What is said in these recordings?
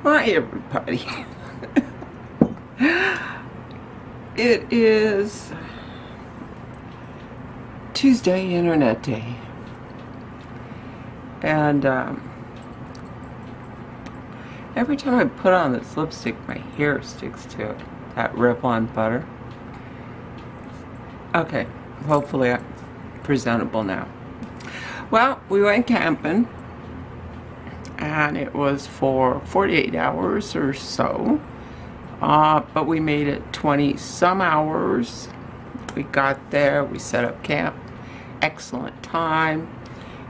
Hi everybody. It is Tuesday, Internet Day, and every time I put on this lipstick, my hair sticks to it. That Revlon butter. Okay, hopefully I'm presentable now. Well, we went camping, and it was for 48 hours or so, but we made it 20 some hours. We got there, we set up camp, excellent time.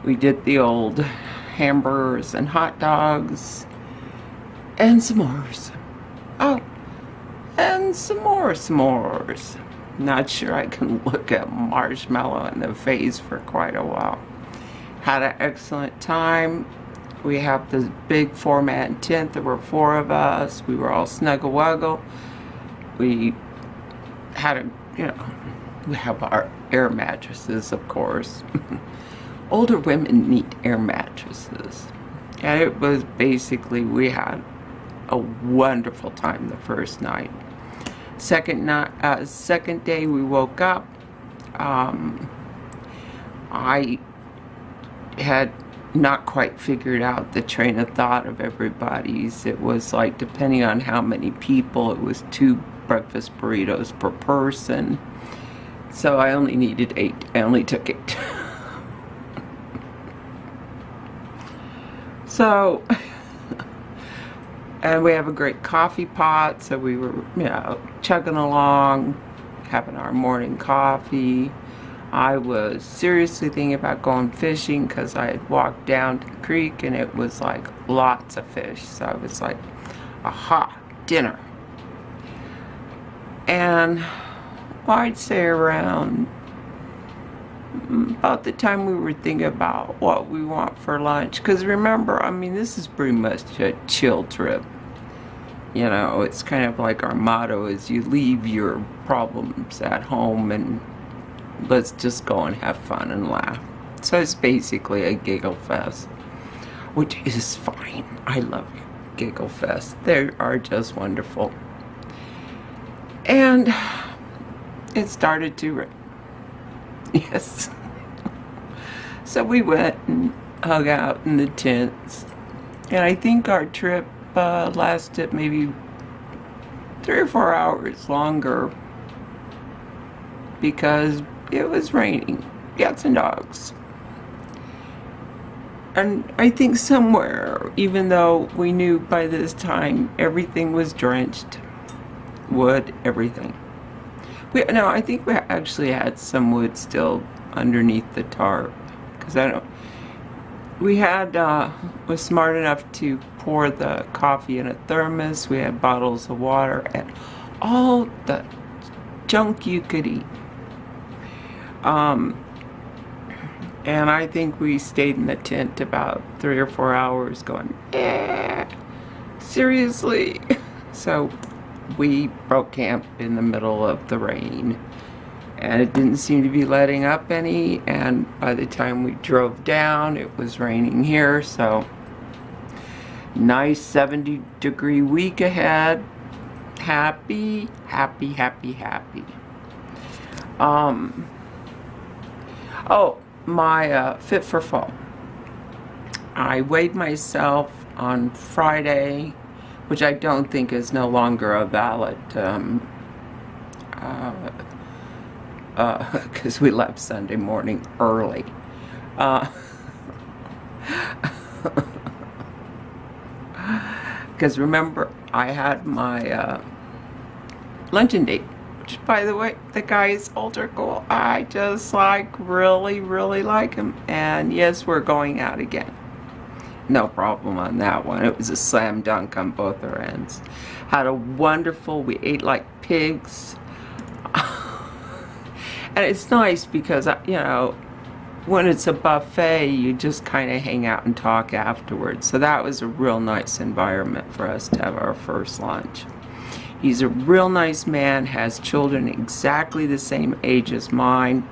We did the old hamburgers and hot dogs and s'mores. Oh, and some more s'mores. Not sure I can look at marshmallow in the face for quite a while. Had an excellent time. We have this big 4-man tent. There were 4 of us. We were all snuggle-wuggle. We had we have our air mattresses, of course. Older women need air mattresses. And it was basically, we had a wonderful time the first night. Second day we woke up. I had not quite figured out the train of thought of everybody's. It was like, depending on how many people, it was 2 breakfast burritos per person. So I only needed 8. I only took 8. So, and we have a great coffee pot, so we were, chugging along, having our morning coffee. I was seriously thinking about going fishing because I had walked down to the creek and it was like lots of fish. So I was like, aha, dinner. And well, I'd say around about the time we were thinking about what we want for lunch. Because remember, I mean, this is pretty much a chill trip. You know, it's kind of like our motto is you leave your problems at home and let's just go and have fun and laugh. So it's basically a giggle fest, which is fine. I love giggle fest. They are just wonderful. And it started to rain. Yes. So we went and hung out in the tents. And I think our trip lasted maybe 3 or 4 hours longer because it was raining, cats and dogs. And I think somewhere, even though we knew by this time everything was drenched, wood, everything. I think we actually had some wood still underneath the tarp, because we had, was smart enough to pour the coffee in a thermos. We had bottles of water and all the junk you could eat. And I think we stayed in the tent about 3 or 4 hours going, seriously? So we broke camp in the middle of the rain, and it didn't seem to be letting up any, and by the time we drove down, it was raining here, so nice 70-degree week ahead. Happy, happy, happy, happy. Oh, my Fit for Fall. I weighed myself on Friday, which I don't think is no longer a valid, because we left Sunday morning early. Because remember, I had my luncheon date. Which, by the way, the guy is ultra cool. I just really, really like him. And yes, we're going out again. No problem on that one. It was a slam dunk on both our ends. Had a wonderful, we ate like pigs. And it's nice because, when it's a buffet, you just kind of hang out and talk afterwards. So that was a real nice environment for us to have our first lunch. He's a real nice man, has children exactly the same age as mine,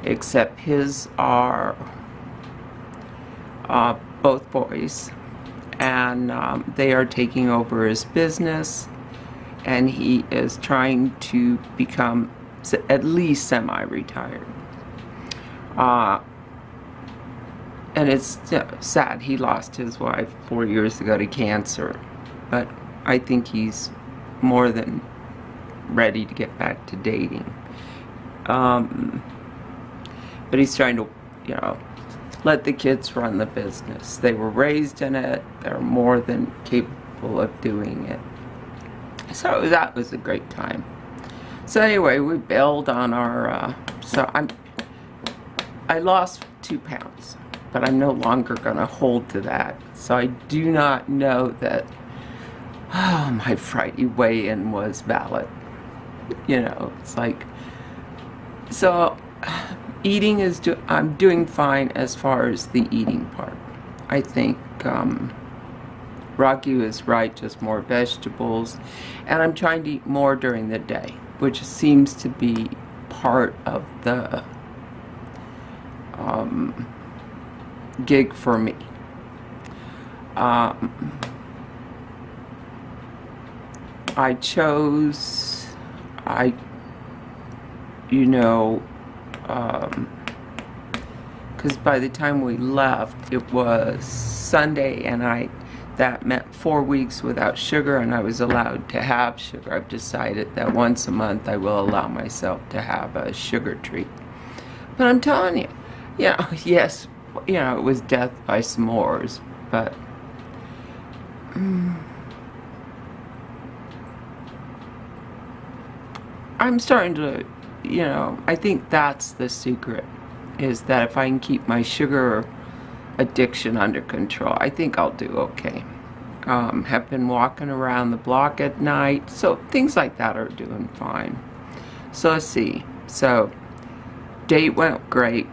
except his are both boys. and they are taking over his business, and he is trying to become at least semi-retired. And it's sad. He lost his wife 4 years ago to cancer, but I think he's more than ready to get back to dating. But he's trying to, let the kids run the business. They were raised in it. They're more than capable of doing it. So that was a great time. So anyway, we bailed on our, I lost 2 pounds, but I'm no longer going to hold to that. So I do not know that my Friday weigh-in was valid. It's like, so eating is, I'm doing fine as far as the eating part. I think Rocky was right, just more vegetables. And I'm trying to eat more during the day, which seems to be part of the gig for me. I chose, because by the time we left, it was Sunday, and that meant 4 weeks without sugar, and I was allowed to have sugar. I've decided that once a month I will allow myself to have a sugar treat. But I'm telling you, yes, it was death by s'mores, but I'm starting to, I think that's the secret, is that if I can keep my sugar addiction under control, I think I'll do okay. Have been walking around the block at night, so things like that are doing fine. So let's see. So date went great.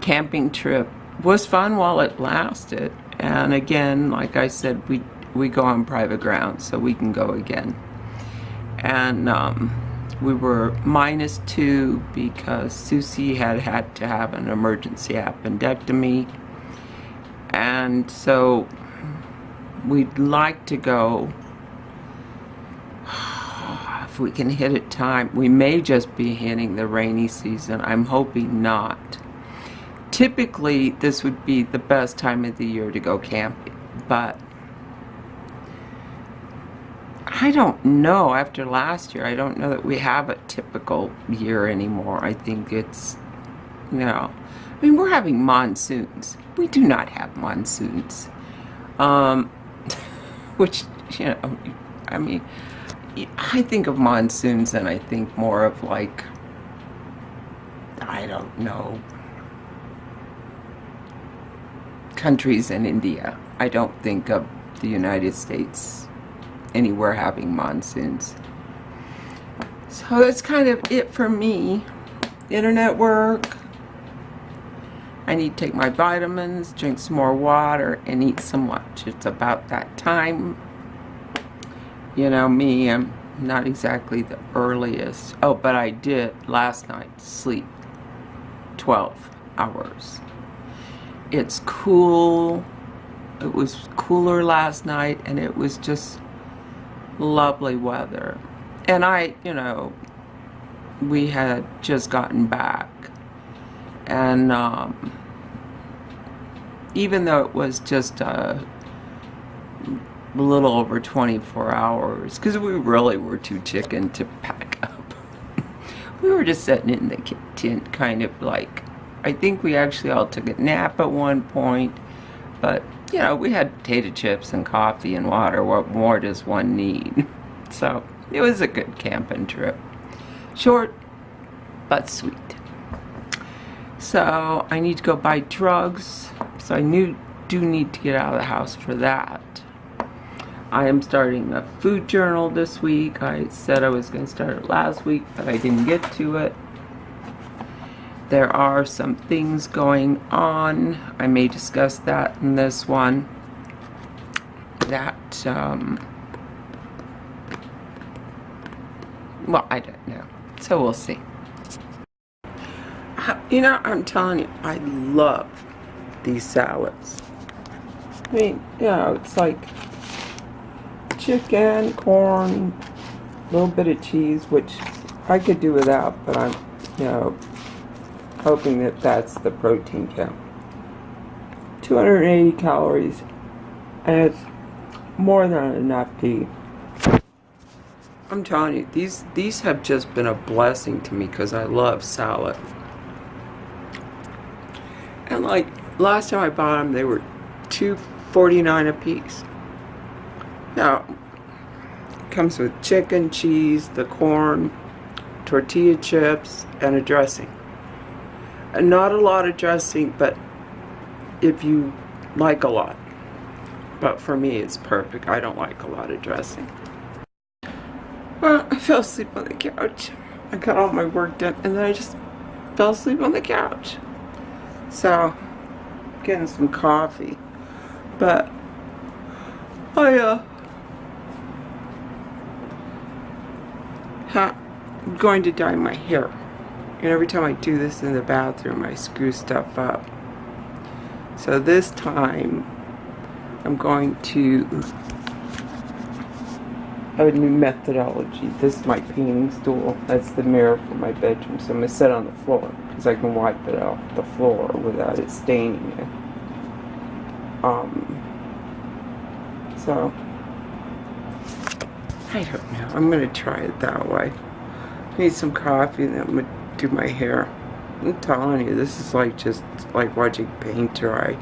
Camping trip was fun while it lasted, and again, like I said, we go on private ground, so we can go again. And we were -2 because Susie had to have an emergency appendectomy, and so we'd like to go, if we can hit it time. We may just be hitting the rainy season. I'm hoping not. Typically this would be the best time of the year to go camping, but I don't know. After last year, I don't know that we have a typical year anymore. I think it's, we're having monsoons. We do not have monsoons. Which, I think of monsoons and I think more of like, I don't know, countries in India. I don't think of the United States anywhere having monsoons. So that's kind of it for me. Internet work. I need to take my vitamins, drink some more water, and eat some lunch. It's about that time. Me, I'm not exactly the earliest. Oh, but I did last night sleep 12 hours. It's cool. It was cooler last night, and it was just lovely weather. And we had just gotten back, and even though it was just a little over 24 hours, because we really were too chicken to pack up. We were just sitting in the kitchen, kind of like, I think we actually all took a nap at one point, but we had potato chips and coffee and water. What more does one need? So it was a good camping trip. Short, but sweet. So I need to go buy drugs. So I do need to get out of the house for that. I am starting a food journal this week. I said I was going to start it last week, but I didn't get to it. There are some things going on. I may discuss that in this one. That, well, I don't know. So we'll see. I'm telling you, I love these salads. I mean, you know, it's like chicken, corn, a little bit of cheese, which I could do without, but I'm, you know, hoping that that's the protein count. 280 calories, and it's more than enough to eat. I'm telling you, these have just been a blessing to me because I love salad. And like last time I bought them, they were $2.49 a piece. Now, it comes with chicken, cheese, the corn, tortilla chips, and a dressing. And not a lot of dressing, but if you like a lot. But for me, it's perfect. I don't like a lot of dressing. Well, I fell asleep on the couch. I got all my work done, and then I just fell asleep on the couch. So, getting some coffee. But, I'm going to dye my hair. And every time I do this in the bathroom, I screw stuff up. So this time, I'm going to have a new methodology. This is my painting stool. That's the mirror for my bedroom. So I'm going to sit on the floor because I can wipe it off the floor without it staining it. So, I don't know. I'm going to try it that way. I need some coffee and then I'm going to do my hair. I'm telling you, this is like just like watching paint dry.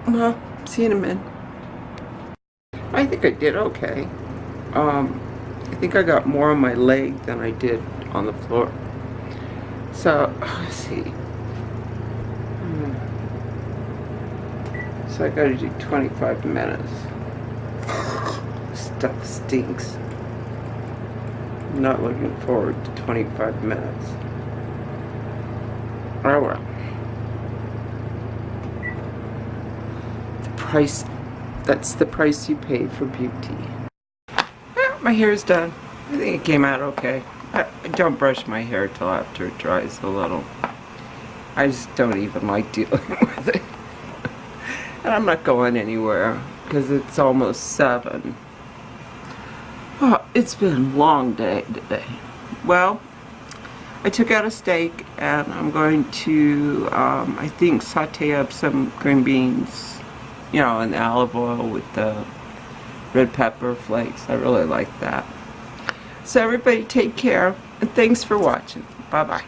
Well, see you in a minute. I think I did okay. I think I got more on my leg than I did on the floor. So, let's see. So I gotta do 25 minutes. Stuff stinks. I'm not looking forward to 25 minutes. Oh well. The price, that's the price you pay for beauty. Well, my hair's done. I think it came out okay. I don't brush my hair till after it dries a little. I just don't even like dealing with it. And I'm not going anywhere because it's almost 7. Oh, it's been a long day today. Well, I took out a steak and I'm going to, I think, saute up some green beans, you know, in olive oil with the red pepper flakes. I really like that. So everybody take care and thanks for watching. Bye-bye.